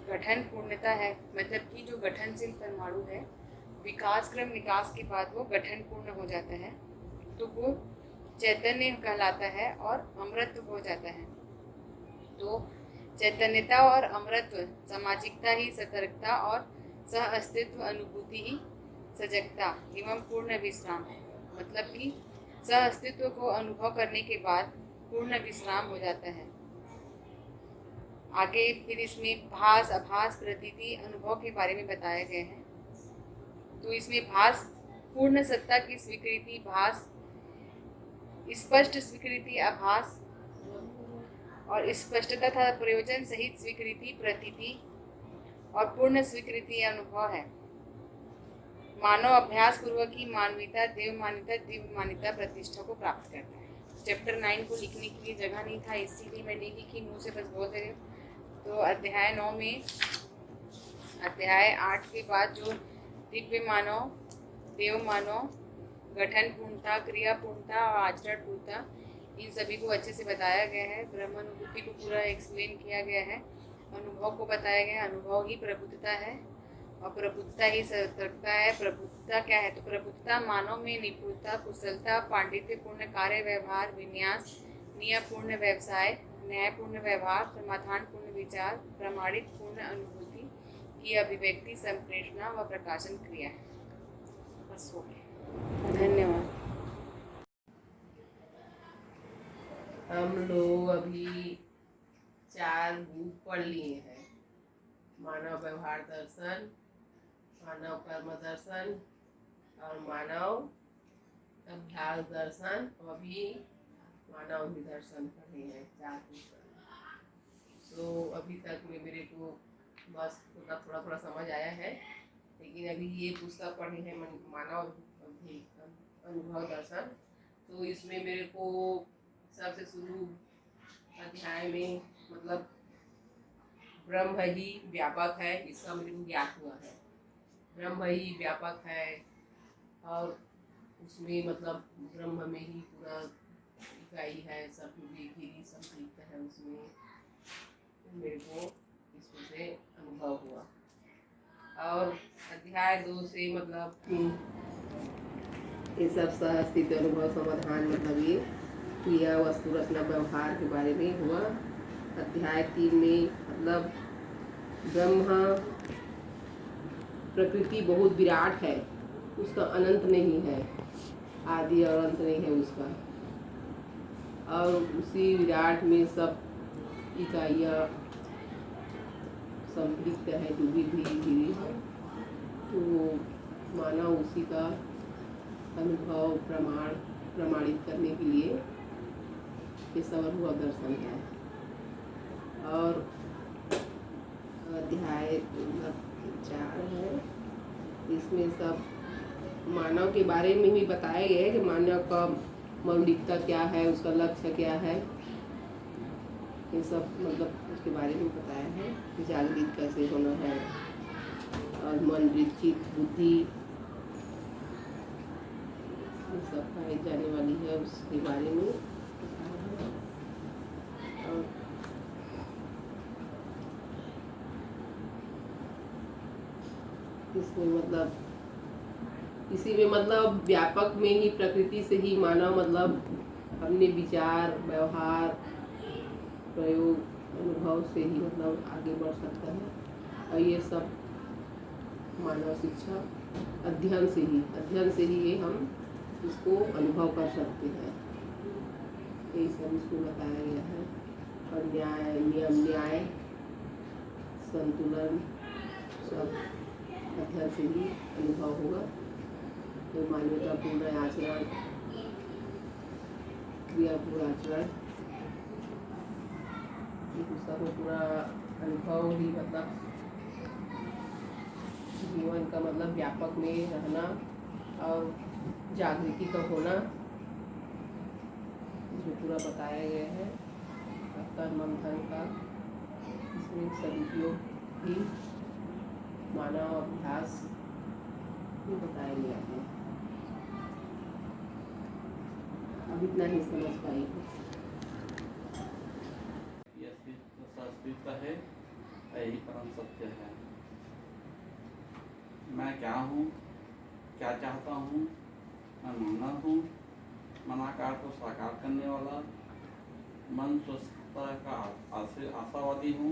गठन पूर्णता है, मतलब कि जो गठनशील परमाणु है, विकास के बाद वो गठन पूर्ण हो जाता है तो वो चैतन्य कहलाता है और अमृत हो जाता है। तो चैतन्यता और अमृतत्व, सामाजिकता ही सतर्कता और सह अस्तित्व अनुभूति ही सजगता एवं पूर्ण विश्राम है। मतलब कि सह अस्तित्व को अनुभव करने के बाद पूर्ण विश्राम हो जाता है। आगे फिर इसमें भास, आभास, प्रतीति, अनुभव के बारे में बताया गया है। तो इसमें भास पूर्ण सत्ता की स्वीकृति, भास स्पष्ट स्वीकृति, आभास और स्पष्टता तथा प्रयोजन सहित स्वीकृति, प्रतीति और पूर्ण स्वीकृति अनुभव है। मानव अभ्यास पूर्वक ही मानवीयता, देव मान्यता, दिव्य मान्यता, प्रतिष्ठा को प्राप्त करता है। चैप्टर 9 को लिखने के लिए जगह नहीं था, इसीलिए मैंने लिखी, मुँह से बस बोल रही हूँ। तो अध्याय 9 में अध्याय 8 के बाद जो दिव्य मानव, देव मानव, गठन पूर्णता, क्रिया पूर्णता और आचरण पूर्णता, इन सभी को अच्छे से बताया गया है। ब्रह्म अनुभूति को पूरा एक्सप्लेन किया गया है। अनुभव को बताया गया है। अनुभव ही प्रबुद्धता है और प्रबुद्धता ही सतर्कता है। प्रबुद्धता क्या है? तो प्रबुद्धता मानव में निपुणता, कुशलता, पांडित्यपूर्ण कार्य व्यवहार, विन्यास, नियमपूर्ण व्यवसाय, न्यायपूर्ण व्यवहार, समाधानपूर्ण विचार, प्रमाणित पूर्ण अनुभूति की अभिव्यक्ति, संप्रेषणा व प्रकाशन क्रिया है। बस हो गया। धन्यवाद। हम लोग अभी 4 बुक पढ़ लिए हैं। मानव व्यवहार दर्शन, मानव कर्म दर्शन और मानव अभ्यास दर्शन, और अभी मानव निदर्शन पढ़े हैं। 4 पुस्तक। तो अभी तक में मेरे को बस थोड़ा थोड़ा समझ आया है, लेकिन अभी ये पुस्तक पढ़ी है मानव अनुभव दर्शन। तो इसमें मेरे को सबसे शुरू अध्याय में मतलब ब्रह्म ही व्यापक है, इसका मेरे को ज्ञात हुआ है। ब्रह्म ही व्यापक है और उसमें मतलब ब्रह्म में ही पूरा इकाई है, सब भी संतृप्त है उसमें। मेरे को इसमें से अनुभव हुआ। और अध्याय 2 से मतलब ये सब सहस्थित अनुभव समाधान, मतलब ये क्रिया, वस्तु, रचना, व्यवहार के बारे में हुआ। अध्याय 3 में मतलब ब्रह्म प्रकृति बहुत विराट है, उसका अनंत नहीं है, आदि और अंत नहीं है उसका, और उसी विराट में सब इकाइयाँ संपृक्त है, डूबी हुई है। तो मानव उसी का अनुभव प्रमाणित करने के लिए ये सब अनुभव दर्शन है। और अध्याय 4 है, इसमें सब मानव के बारे में भी बताया गया है कि मानव का मौलिकता क्या है, उसका लक्ष्य क्या है, ये सब मतलब उसके बारे में बताया है कि जागृत कैसे होना है, और मन, चित्त, बुद्धि ये सब पाई जाने वाली है, उसके बारे में बताया है। और इसमें मतलब इसी में मतलब व्यापक में ही प्रकृति से ही मानव मतलब अपने विचार, व्यवहार, प्रयोग, अनुभव से ही मतलब आगे बढ़ सकता है। और ये सब मानव शिक्षा अध्ययन से ही ये हम इसको अनुभव कर सकते हैं। यही सब इसको बताया गया है। और न्याय, नियम, न्याय, संतुलन सब अध्ययन से ही अनुभव होगा। तो मान्यता पूर्ण आचरण, क्रिया पूरा आचरण, सब पूरा अनुभव ही मतलब जीवन का मतलब व्यापक में रहना और जागृति का होना, इसमें पूरा बताया गया है। तन मन धन का इसमें सदुपयोग भी मानव अभ्यास भी बताया गया है। अब इतना ही समझ पाई हूँ। अस्तित्व है, यही परम सत्य है। मैं क्या हूँ, क्या चाहता हूँ? मैं मानव हूँ, मनाकार को साकार करने वाला, मन स्वस्थता का आशावादी हूँ।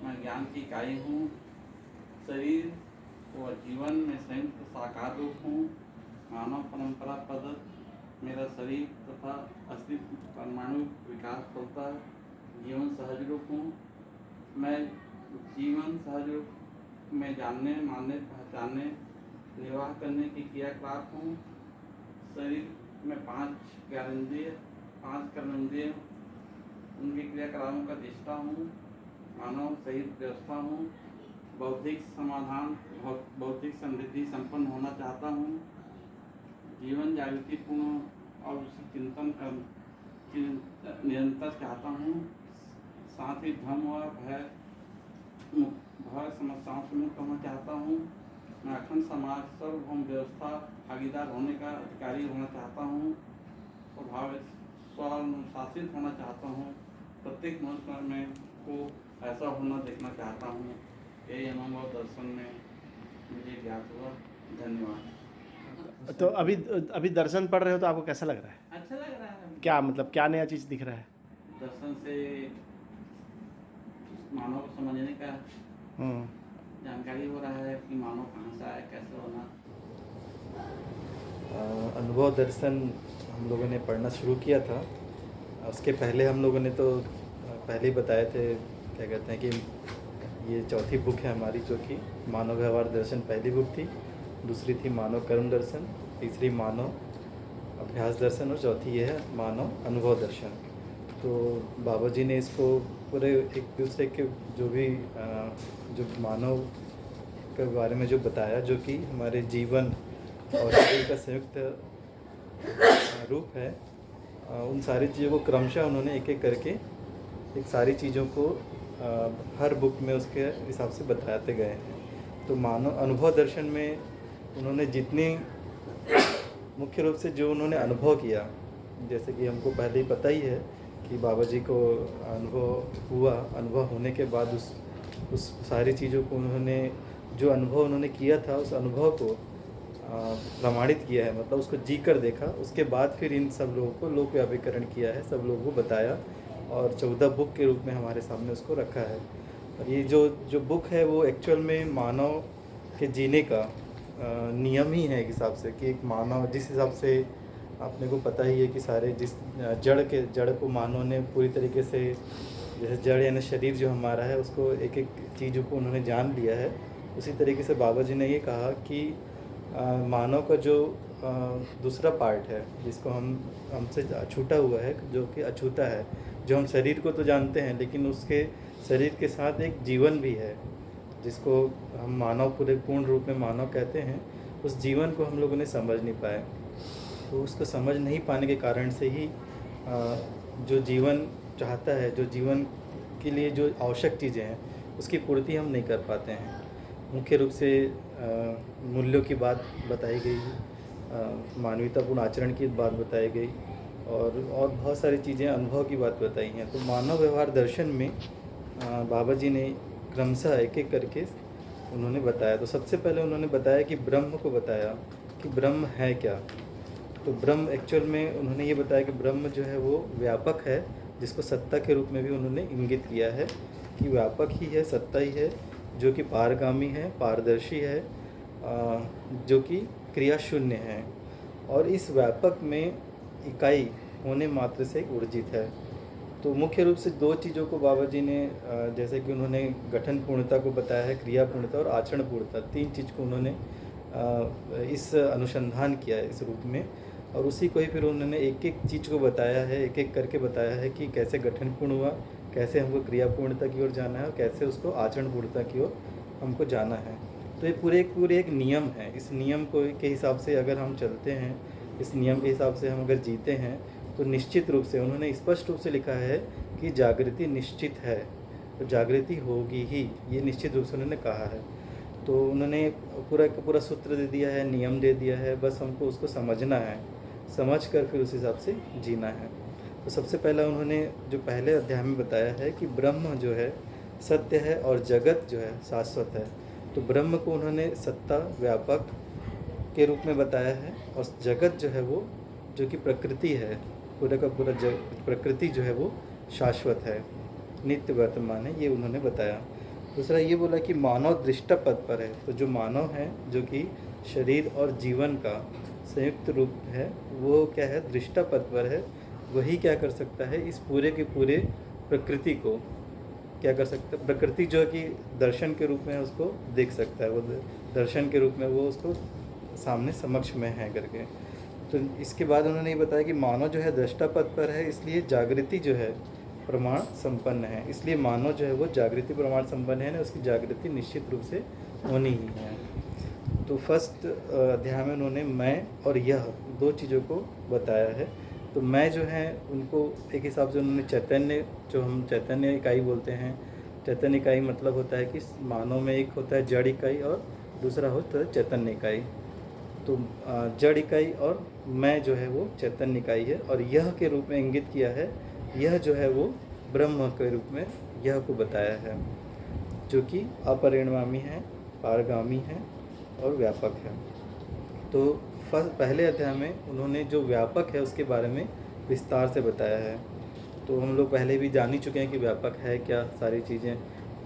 मैं ज्ञान की इकाई हूँ, शरीर व जीवन में संयुक्त साकार रूप हूँ। मानव परंपरा पद मेरा शरीर तथा अस्तित्व परमाणु विकास फलता जीवन सहज रूप हूँ। मैं जीवन सहज रूप में जानने, मानने, पहचानने, निर्वाह करने की क्रियाकलाप हूँ। शरीर में 5 ज्ञानेंद्रिय, 5 कर्मेंद्रिय उनके क्रियाकलापों का दृष्टा हूँ, मानव सहित व्यवस्था हूँ, बौद्धिक समाधान बौद्धिक समृद्धि संपन्न होना चाहता हूँ, जीवन जागृतिपूर्ण और उसी चिंतन कर निरंतर चाहता हूँ, साथ ही भ्रम व भय समस्याओं से मुक्त होना चाहता हूँ। मैं अखंड समाज सार्वभौम व्यवस्था भागीदार होने का अधिकारी होना चाहता हूँ, स्वभाव स्वानुशासित होना चाहता हूँ, प्रत्येक मनुष्य में को ऐसा होना देखना चाहता हूँ। यही अनुभव दर्शन में मुझे ज्ञात हुआ। धन्यवाद। तो अभी अभी दर्शन पढ़ रहे हो तो आपको कैसा लग रहा है? अच्छा लग रहा है। क्या मतलब क्या नया चीज़ दिख रहा है? दर्शन से मानव को समझने का जानकारी हो रहा है कि मानव कहाँ से आया, कैसे होना। अनुभव दर्शन हम लोगों ने पढ़ना शुरू किया था। उसके पहले हम लोगों ने तो पहले ही बताए थे, क्या कहते हैं कि ये चौथी बुक है हमारी, जो कि मानव व्यवहार दर्शन पहली बुक थी, दूसरी थी मानव कर्म दर्शन, तीसरी मानव अभ्यास दर्शन और चौथी ये है मानव अनुभव दर्शन। तो बाबा जी ने इसको पूरे एक दूसरे के जो मानव के बारे में जो बताया, जो कि हमारे जीवन और शरीर का संयुक्त रूप है, उन सारी चीज़ों को क्रमशः उन्होंने एक एक करके एक सारी चीज़ों को हर बुक में उसके हिसाब से बताते गए हैं। तो मानव अनुभव दर्शन में उन्होंने जितनी मुख्य रूप से जो उन्होंने अनुभव किया, जैसे कि हमको पहले ही पता ही है कि बाबा जी को अनुभव हुआ, अनुभव होने के बाद उस सारी चीज़ों को उन्होंने जो अनुभव उन्होंने किया था उस अनुभव को प्रमाणित किया है, मतलब उसको जी कर देखा। उसके बाद फिर इन सब लोगों को लोक व्यापीकरण किया है, सब लोगों को बताया और 14 बुक के रूप में हमारे सामने उसको रखा है। और ये जो बुक है वो एक्चुअल में मानव के जीने का नियम ही है एक हिसाब से, कि एक मानव जिस हिसाब से आपने को पता ही है कि सारे जिस जड़ को मानव ने पूरी तरीके से, जैसे जड़ यानी शरीर जो हमारा है उसको एक एक चीज़ों को उन्होंने जान लिया है। उसी तरीके से बाबा जी ने ये कहा कि मानव का जो दूसरा पार्ट है जिसको हमसे छूटा हुआ है, जो कि अछूता है, जो हम शरीर को तो जानते हैं लेकिन उसके शरीर के साथ एक जीवन भी है जिसको हम मानव पूर्ण रूप में मानव कहते हैं। उस जीवन को हम लोगों ने समझ नहीं पाए, तो उसको समझ नहीं पाने के कारण से ही जो जीवन चाहता है, जो जीवन के लिए जो आवश्यक चीज़ें हैं उसकी पूर्ति हम नहीं कर पाते हैं। मुख्य रूप से मूल्यों की बात बताई गई, मानवीयतापूर्ण आचरण की बात बताई गई और बहुत सारी चीज़ें, अनुभव की बात बताई हैं। तो मानव व्यवहार दर्शन में बाबा जी ने क्रमशः एक एक करके उन्होंने बताया। तो सबसे पहले उन्होंने बताया कि ब्रह्म को बताया कि ब्रह्म है क्या। तो ब्रह्म एक्चुअल में उन्होंने ये बताया कि ब्रह्म जो है वो व्यापक है, जिसको सत्ता के रूप में भी उन्होंने इंगित किया है कि व्यापक ही है, सत्ता ही है, जो कि पारगामी है, पारदर्शी है, जो कि क्रिया शून्य है और इस व्यापक में इकाई होने मात्र से ऊर्जित है। तो मुख्य रूप से दो चीज़ों को बाबा जी ने, जैसे कि उन्होंने गठन पूर्णता को बताया है, क्रिया पूर्णता और आचरण पूर्णता, तीन चीज़ को उन्होंने इस अनुसंधान किया है इस रूप में। और उसी को ही फिर उन्होंने एक एक चीज़ को बताया है, एक एक करके बताया है कि कैसे गठन पूर्ण हुआ, कैसे हमको क्रिया पूर्णता की ओर जाना है और कैसे उसको आचरण पूर्णता की ओर हमको जाना है। तो ये पूरे एक नियम है। इस नियम को के हिसाब से अगर हम चलते हैं, इस नियम के हिसाब से हम अगर जीते हैं, तो निश्चित रूप से उन्होंने स्पष्ट रूप से लिखा है कि जागृति निश्चित है, तो जागृति होगी ही, ये निश्चित रूप से उन्होंने कहा है। तो उन्होंने पूरा सूत्र दे दिया है, नियम दे दिया है, बस हमको उसको समझना है, समझ कर फिर उस हिसाब से जीना है। तो सबसे पहला उन्होंने जो पहले अध्याय में बताया है कि ब्रह्म जो है सत्य है और जगत जो है शाश्वत है। तो ब्रह्म को उन्होंने सत्ता, व्यापक के रूप में बताया है और जगत जो है वो, जो कि प्रकृति है, पूरा का पूरा प्रकृति जो है वो शाश्वत है, नित्य वर्तमान है, ये उन्होंने बताया। दूसरा ये बोला कि मानव दृष्टा पद पर है। तो जो मानव है, जो कि शरीर और जीवन का संयुक्त रूप है, वो क्या है, दृष्टा पद पर है। वही क्या कर सकता है, इस पूरे के पूरे प्रकृति को क्या कर सकता है, प्रकृति जो कि दर्शन के रूप में उसको देख सकता है, वो दर्शन के रूप में वो उसको सामने समक्ष में है करके। तो इसके बाद उन्होंने ये बताया कि मानव जो है दृष्टा पद पर है, इसलिए जागृति जो है प्रमाण संपन्न है। इसलिए मानव जो है वो जागृति प्रमाण संपन्न है ना, उसकी जागृति निश्चित रूप से होनी ही है। तो फर्स्ट अध्याय में उन्होंने मैं और यह दो चीज़ों को बताया है। तो मैं जो है उनको एक हिसाब से उन्होंने चैतन्य, जो हम चैतन्य इकाई बोलते हैं, चैतन्य इकाई मतलब होता है कि मानव में एक होता है जड़ इकाई और दूसरा होता है चैतन्य इकाई। तो जड़ इकाई और मैं जो है वो चैतन्य इकाई है, और यह के रूप में इंगित किया है। यह जो है वो ब्रह्म के रूप में यह को बताया है, जो कि अपरिणामी है, पारगामी है और व्यापक है। तो पहले अध्याय में उन्होंने जो व्यापक है उसके बारे में विस्तार से बताया है। तो हम लोग पहले भी जान ही चुके हैं कि व्यापक है क्या सारी चीज़ें,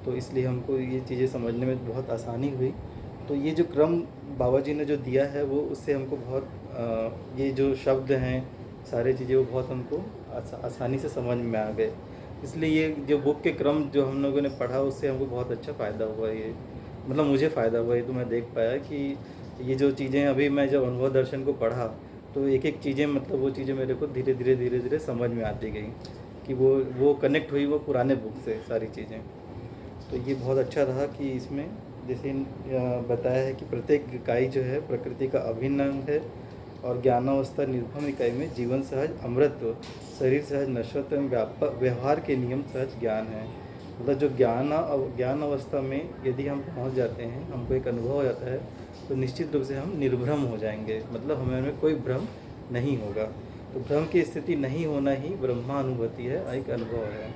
तो इसलिए हमको ये चीज़ें समझने में बहुत आसानी हुई। तो ये जो क्रम बाबा जी ने जो दिया है वो उससे हमको बहुत ये जो शब्द हैं सारी चीज़ें वो बहुत हमको आसानी से समझ में आ गए। इसलिए ये जो बुक के क्रम जो हम लोगों ने पढ़ा उससे हमको बहुत अच्छा फ़ायदा हुआ। ये मतलब मुझे फ़ायदा हुआ, ये तो मैं देख पाया कि ये जो चीज़ें अभी मैं जब अनुभव दर्शन को पढ़ा तो एक एक चीज़ें मतलब वो चीज़ें मेरे को धीरे धीरे समझ में आती गई कि वो कनेक्ट हुई वो पुराने बुक से सारी चीज़ें। तो ये बहुत अच्छा रहा कि इसमें जैसे बताया है कि प्रत्येक इकाई जो है प्रकृति का अभिन्न अंग है, और ज्ञानावस्था निर्भम इकाई में जीवन सहज अमृतत्व, शरीर सहज नश्वरत्व एवं व्यापक व्यवहार के नियम सहज ज्ञान है। मतलब जो ज्ञान अवस्था में यदि हम पहुंच जाते हैं, हमको एक अनुभव हो जाता है, तो निश्चित रूप से हम निर्भ्रम हो जाएंगे। मतलब हमें कोई भ्रम नहीं होगा। तो भ्रम की स्थिति नहीं होना ही ब्रह्मानुभूति है, एक अनुभव है।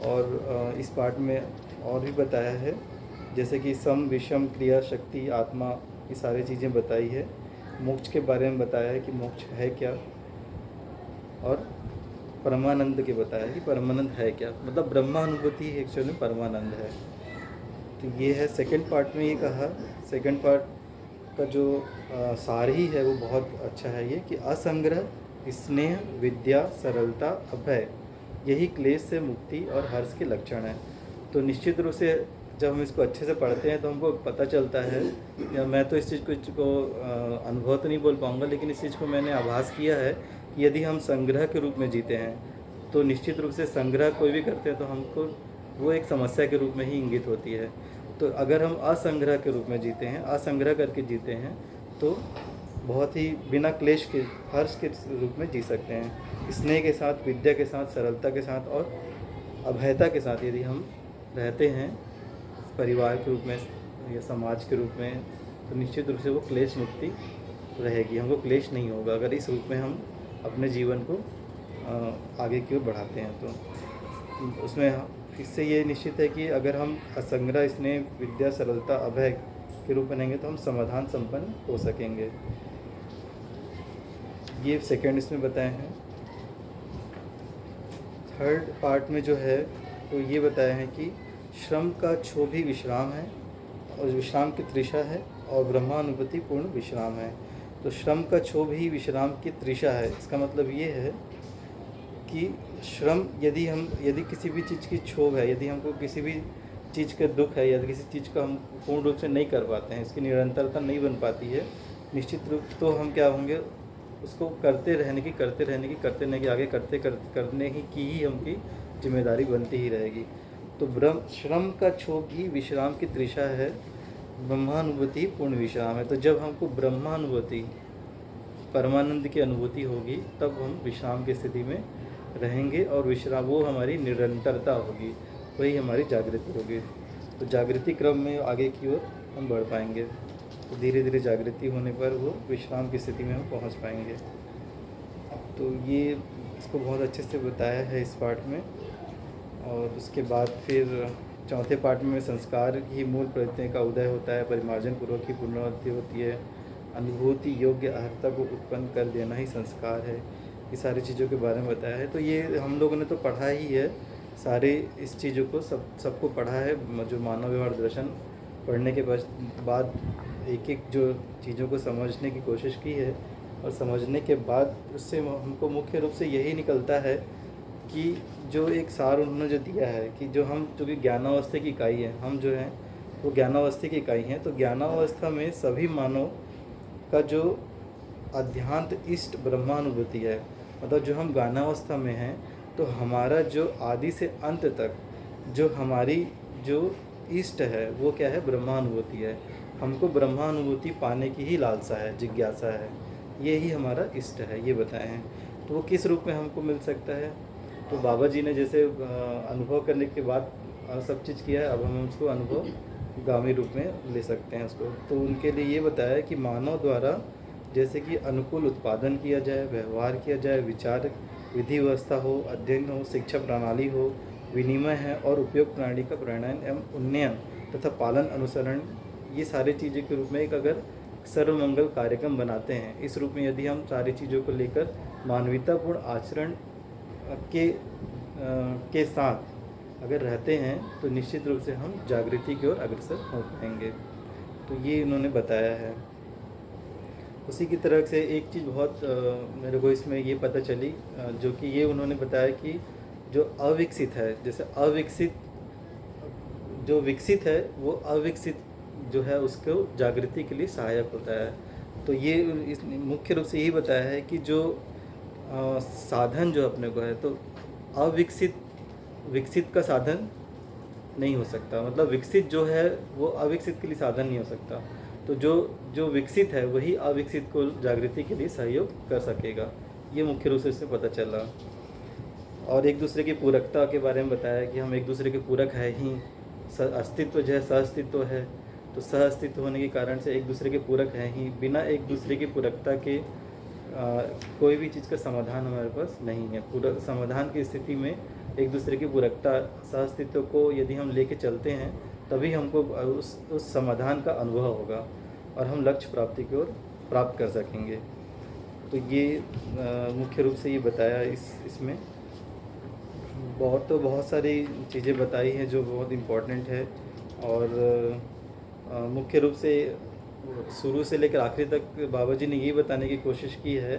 और इस पाठ में और भी बताया है, जैसे कि सम विषम क्रिया शक्ति आत्मा, ये सारी चीज़ें बताई है। मोक्ष के बारे में बताया है कि मोक्ष है क्या, और परमानंद के बताया है कि परमानंद है क्या। मतलब ब्रह्मानुभूति एक्चुअली में परमानंद है। तो ये है सेकंड पार्ट में ये कहा। सेकंड पार्ट का जो सार ही है वो बहुत अच्छा है, ये कि असंग्रह, स्नेह, विद्या, सरलता, अभय, यही क्लेश से मुक्ति और हर्ष के लक्षण हैं। तो निश्चित रूप से जब हम इसको अच्छे से पढ़ते हैं तो हमको पता चलता है, या मैं तो इस चीज़ को अनुभव तो नहीं बोल पाऊँगा, लेकिन इस चीज़ को मैंने आभास किया है कि यदि हम संग्रह के रूप में जीते हैं तो निश्चित रूप से संग्रह कोई भी करते हैं तो हमको वो एक समस्या के रूप में ही इंगित होती है। तो अगर हम असंग्रह के रूप में जीते हैं, असंग्रह करके जीते हैं, तो बहुत ही बिना क्लेश के हर्ष के रूप में जी सकते हैं। स्नेह के साथ, विद्या के साथ, सरलता के साथ और अभयता के साथ यदि हम रहते हैं परिवार के रूप में या समाज के रूप में, तो निश्चित रूप से वो क्लेश मुक्ति रहेगी। हमको क्लेश नहीं होगा अगर इस रूप में हम अपने जीवन को आगे की ओर बढ़ाते हैं। तो उसमें इससे ये निश्चित है कि अगर हम असंग्रह, स्नेह, विद्या, सरलता, अभय के रूप में रहेंगे तो हम समाधान संपन्न हो सकेंगे। ये सेकंड इसमें बताए हैं। थर्ड पार्ट में जो है तो ये बताया है कि श्रम का क्षोभ ही विश्राम है, और विश्राम की तृषा है, और ब्रह्मानुभूति पूर्ण विश्राम है। तो श्रम का क्षोभ ही विश्राम की तृषा है। इसका मतलब ये है कि श्रम यदि किसी भी चीज़ की क्षोभ है, यदि हमको किसी भी चीज़ का दुख है, या किसी चीज़ का हम पूर्ण रूप से नहीं कर पाते हैं, इसकी निरंतरता नहीं बन पाती है, निश्चित रूप तो हम क्या होंगे, उसको करते रहने की आगे करने की हमकी जिम्मेदारी बनती ही रहेगी। तो श्रम का क्षोभ ही विश्राम की तृषा है, ब्रह्मानुभूति पूर्ण विश्राम है। तो जब हमको ब्रह्मानुभूति, परमानंद की अनुभूति होगी, तब हम विश्राम की स्थिति में रहेंगे, और विश्राम वो हमारी निरंतरता होगी, वही हमारी जागृति होगी। तो जागृति क्रम में आगे की ओर हम बढ़ पाएंगे। तो धीरे धीरे जागृति होने पर वो विश्राम की स्थिति में हम पहुंच पाएंगे। तो ये इसको बहुत अच्छे से बताया है इस पार्ट में। और उसके बाद फिर चौथे पार्ट में संस्कार ही मूल प्रवृत्तियों का उदय होता है, परिमार्जन पूर्वक ही पुनरावृत्ति होती है, अनुभूति योग्य अहर्ता को उत्पन्न कर देना ही संस्कार है। ये सारी चीज़ों के बारे में बताया है। तो ये हम लोगों ने तो पढ़ा ही है, सारे इस चीज़ों को सबको पढ़ा है। जो मानव व्यवहार दर्शन पढ़ने के बाद एक एक जो चीज़ों को समझने की कोशिश की है, और समझने के बाद उससे हमको मुख्य रूप से यही निकलता है कि जो एक सार उन्होंने जो दिया है कि जो कि ज्ञानावस्था की इकाई है, हम जो हैं वो ज्ञानावस्था की इकाई हैं। तो ज्ञानावस्था में सभी मानव का जो अध्यांत इष्ट ब्रह्मानुभूति है, मतलब जो हम ज्ञानावस्था में हैं तो हमारा जो आदि से अंत तक जो हमारी जो इष्ट है वो क्या है, ब्रह्मानुभूति है। हमको ब्रह्मानुभूति पाने की ही लालसा है, जिज्ञासा है, ये ही हमारा इष्ट है, ये बताए हैं। तो वो किस रूप में हमको मिल सकता है? तो बाबा जी ने जैसे अनुभव करने के बाद सब चीज़ किया है, अब हम उसको अनुभव गामी रूप में ले सकते हैं उसको। तो उनके लिए ये बताया कि मानव द्वारा जैसे कि अनुकूल उत्पादन किया जाए, व्यवहार किया जाए, विचार विधि व्यवस्था हो, अध्ययन हो, शिक्षा प्रणाली हो, विनिमय है और उपयोग प्रणाली का प्रणयन एवं उन्नयन तथा पालन अनुसरण, ये सारी चीज़ों के रूप में एक अगर सर्वमंगल कार्यक्रम बनाते हैं, इस रूप में यदि हम सारी चीज़ों को लेकर मानवतापूर्ण आचरण के साथ अगर रहते हैं तो निश्चित रूप से हम जागृति की ओर अग्रसर हो पाएंगे। तो ये इन्होंने बताया है। उसी की तरह से एक चीज़ बहुत मेरे को इसमें ये पता चली, जो कि ये उन्होंने बताया कि जो अविकसित है, जैसे अविकसित जो विकसित है वो अविकसित जो है उसको जागृति के लिए सहायक होता है। तो ये इस मुख्य रूप से यही बताया है कि जो साधन जो अपने को है, तो अविकसित विकसित का साधन नहीं हो सकता, मतलब विकसित जो है वो अविकसित के लिए साधन नहीं हो सकता। तो जो विकसित है वही अविकसित को जागृति के लिए सहयोग कर सकेगा, ये मुख्य रूप से इससे पता चला। और एक दूसरे की पूरकता के बारे में बताया कि हम एक दूसरे के पूरक है ही, अस्तित्व जो है सहअस्तित्व है, तो सहअस्तित्व होने के कारण से एक दूसरे के पूरक हैं ही। बिना एक दूसरे की पूरकता के कोई भी चीज़ का समाधान हमारे पास नहीं है। पूरक समाधान की स्थिति में एक दूसरे की पूरकता सहअस्तित्व को यदि हम लेके चलते हैं तभी हमको उस समाधान का अनुभव होगा और हम लक्ष्य प्राप्ति की ओर प्राप्त कर सकेंगे। तो ये मुख्य रूप से ये बताया इसमें। बहुत सारी चीज़ें बताई हैं जो बहुत इम्पोर्टेंट है, और मुख्य रूप से शुरू से लेकर आखिरी तक बाबा जी ने ये बताने की कोशिश की है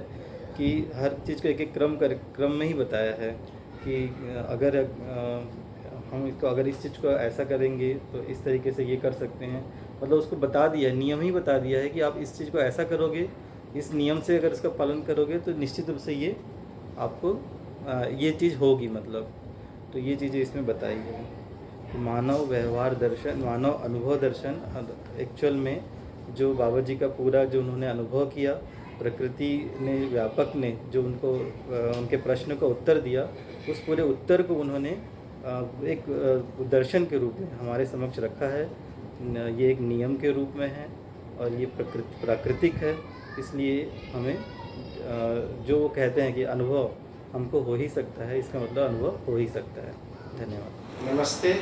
कि हर चीज़ को एक एक क्रम में ही बताया है कि अगर हम इसको अगर इस चीज़ को ऐसा करेंगे तो इस तरीके से ये कर सकते हैं, मतलब उसको बता दिया है, नियम ही बता दिया है कि आप इस चीज़ को ऐसा करोगे, इस नियम से अगर इसका पालन करोगे तो निश्चित रूप से ये आपको ये चीज़ होगी, मतलब। तो ये चीज़ें इसमें बताई है। मानव व्यवहार दर्शन, मानव अनुभव दर्शन, एक्चुअल में जो बाबा जी का पूरा जो उन्होंने अनुभव किया, प्रकृति ने, व्यापक ने जो उनको उनके प्रश्न का उत्तर दिया, उस पूरे उत्तर को उन्होंने एक दर्शन के रूप में हमारे समक्ष रखा है। ये एक नियम के रूप में है और ये प्राकृतिक है, इसलिए हमें जो कहते हैं कि अनुभव हमको हो ही सकता है, इसका मतलब अनुभव हो ही सकता है। धन्यवाद। नमस्ते।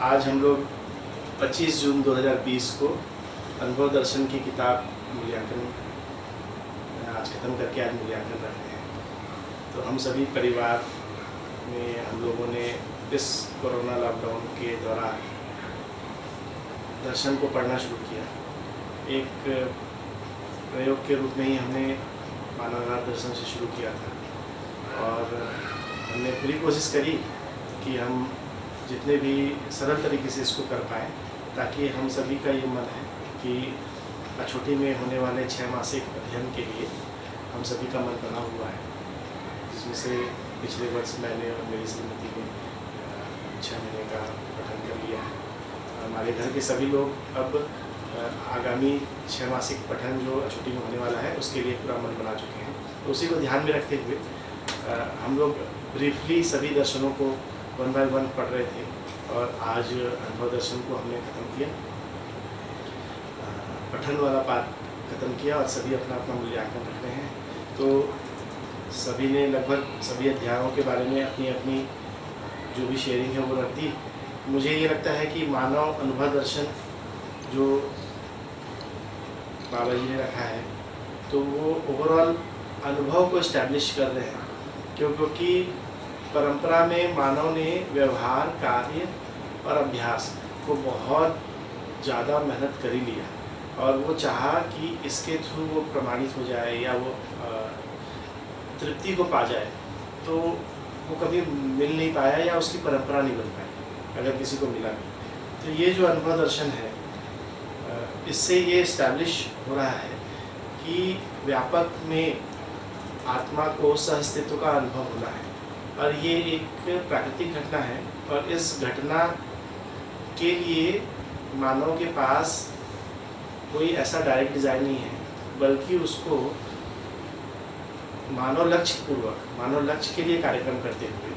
आज हम लोग 25 जून 2020 को अनुभव दर्शन की किताब मूल्यांकन आज ख़त्म करके आज मूल्यांकन रख रहे हैं। तो हम सभी परिवार में हम लोगों ने इस कोरोना लॉकडाउन के दौरान दर्शन को पढ़ना शुरू किया। एक प्रयोग के रूप में ही हमने मानवनाथ दर्शन से शुरू किया था और हमने पूरी कोशिश करी कि हम जितने भी सरल तरीके से इसको कर पाएँ, ताकि हम सभी का ये मन है कि अछूटी में होने वाले 6 मासिक अध्ययन के लिए हम सभी का मन बना हुआ है, जिसमें से पिछले वर्ष मैंने और मेरी श्रीमती ने 6 महीने का पठन कर लिया है। हमारे घर के सभी लोग अब आगामी 6 मासिक पठन जो अछूटी में होने वाला है उसके लिए पूरा मन बना चुके हैं। तो उसी को ध्यान में रखते हुए हम लोग ब्रीफली सभी दर्शनों को 1 बाय 1 पढ़ रहे थे और आज अनुभव दर्शन को हमने ख़त्म किया, पठन वाला पाठ ख़त्म किया और सभी अपना अपना मूल्यांकन रख रहे हैं। तो सभी ने लगभग सभी अध्यायों के बारे में अपनी अपनी जो भी शेयरिंग है वो रख दी। मुझे ये लगता है कि मानव अनुभव दर्शन जो बाबा जी ने रखा है तो वो ओवरऑल अनुभव को इस्टेब्लिश कर रहे हैं, क्योंकि परंपरा में मानव ने व्यवहार, कार्य और अभ्यास को बहुत ज़्यादा मेहनत कर ही लिया और वो चाहा कि इसके थ्रू वो प्रमाणित हो जाए या वो तृप्ति को पा जाए, तो वो कभी मिल नहीं पाया या उसकी परंपरा नहीं बन पाई अगर किसी को मिला भी। तो ये जो अनुभव दर्शन है इससे ये इस्टेब्लिश हो रहा है कि व्यापक में आत्मा को सहअस्तित्व का अनुभव होना है, और ये एक प्राकृतिक घटना है। और इस घटना के लिए मानव के पास कोई ऐसा डायरेक्ट डिज़ाइन नहीं है, बल्कि उसको मानव लक्ष्य के लिए कार्यक्रम करते हुए,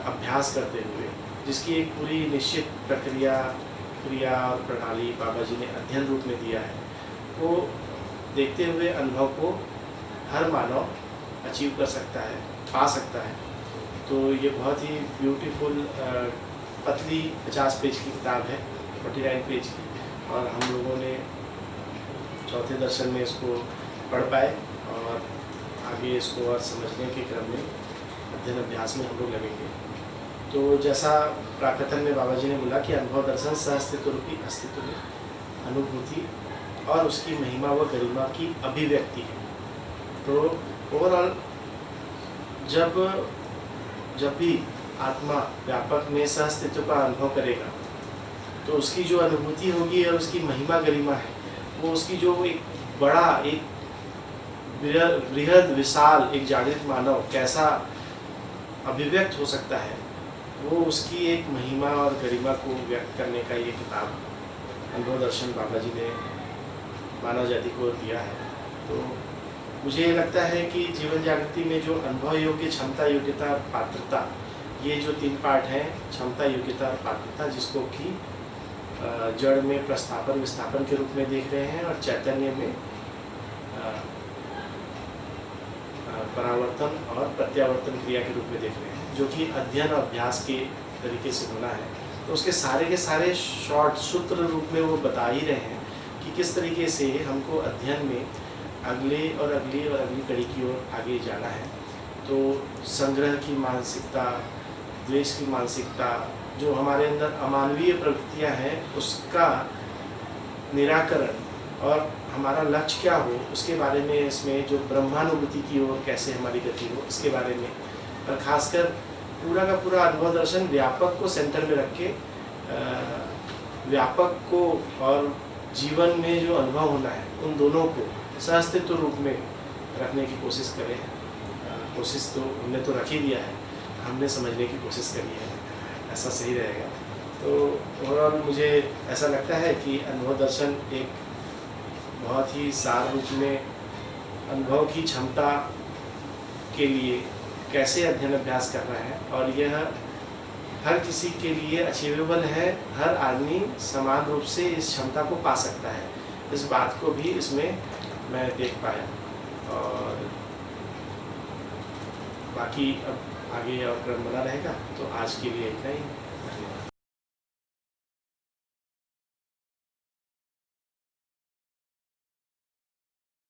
अभ्यास करते हुए, जिसकी एक पूरी निश्चित क्रिया और प्रणाली बाबा जी ने अध्ययन रूप में दिया है, वो देखते हुए अनुभव को हर मानव अचीव कर सकता है, पा सकता है। तो ये बहुत ही ब्यूटीफुल पतली 50 पेज की किताब है, 49 पेज की, और हम लोगों ने चौथे दर्शन में इसको पढ़ पाए, और आगे इसको और समझने के क्रम में अध्ययन अभ्यास में हम लोग लगेंगे। तो जैसा प्राकथन में बाबा जी ने बोला कि अनुभव दर्शन सहअस्तित्व रूपी अस्तित्व में अनुभूति और उसकी महिमा व गरिमा की अभिव्यक्ति है। तो ओवरऑल जब भी आत्मा व्यापक में सहअस्तित्व का अनुभव करेगा, तो उसकी जो अनुभूति होगी और उसकी महिमा गरिमा है, वो उसकी जो एक बड़ा, एक बृहद विशाल एक जागृत मानव कैसा अभिव्यक्त हो सकता है, वो उसकी एक महिमा और गरिमा को व्यक्त करने का ये किताब अनुभव दर्शन बाबा जी ने मानव जाति को दिया है। तो मुझे ये लगता है कि जीवन जागृति में जो अनुभव योग्य, क्षमता, योग्यता, पात्रता, ये जो 3 पार्ट हैं, क्षमता, योग्यता और पात्रता, जिसको कि जड़ में प्रस्थापन विस्थापन के रूप में देख रहे हैं, और चैतन्य में परावर्तन और प्रत्यावर्तन क्रिया के रूप में देख रहे हैं, जो कि अध्ययन और अभ्यास के तरीके से होना है। तो उसके सारे के सारे शॉर्ट सूत्र रूप में वो बता ही रहे हैं कि किस तरीके से हमको अध्ययन में अगली कड़ी की ओर आगे जाना है। तो संग्रह की मानसिकता, द्वेष की मानसिकता, जो हमारे अंदर अमानवीय प्रवृत्तियां हैं, उसका निराकरण, और हमारा लक्ष्य क्या हो उसके बारे में, इसमें जो ब्रह्मानुभूति की ओर कैसे हमारी गति हो इसके बारे में, और खासकर पूरा का पूरा अनुभव दर्शन व्यापक को सेंटर में रख के व्यापक को और जीवन में जो अनुभव होना है, उन दोनों को सहअस्तित्व रूप में रखने की कोशिश करें। कोशिश तो हमने तो रख ही दिया है, हमने समझने की कोशिश करी है, ऐसा सही रहेगा। तो ओवरऑल मुझे ऐसा लगता है कि अनुभव दर्शन एक बहुत ही सार रूप में अनुभव की क्षमता के लिए कैसे अध्ययन अभ्यास करना है, और यह हर किसी के लिए अचीवेबल है, हर आदमी समान रूप से इस क्षमता को पा सकता है। इस बात को भी इसमें मैं देख पाया, और बाकी अब आगे और क्रम बना रहेगा। तो आज के लिए इतना ही। धन्यवाद।